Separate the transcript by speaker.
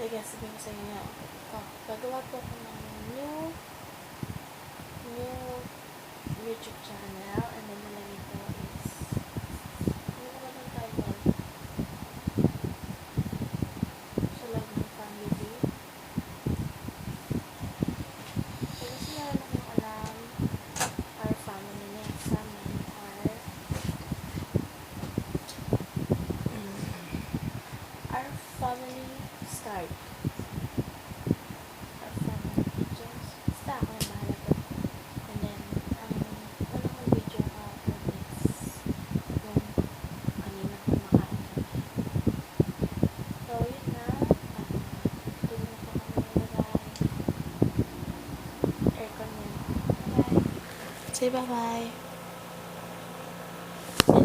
Speaker 1: Sige, sabihin ko sa inyo. Gagawa po ako ng new YouTube channel, and then nalagay ko is ano ba ng title? Sa love ng family. So, kasi meron akong alam, our family next namin are our family start. Our family videos. Basta ako yung bahala doon. And then, ang unang video ko is yung kanina kumakain kami. So, yun na. Tulog na po kami nilagay. Aircon yun. Bye-bye. Say bye-bye.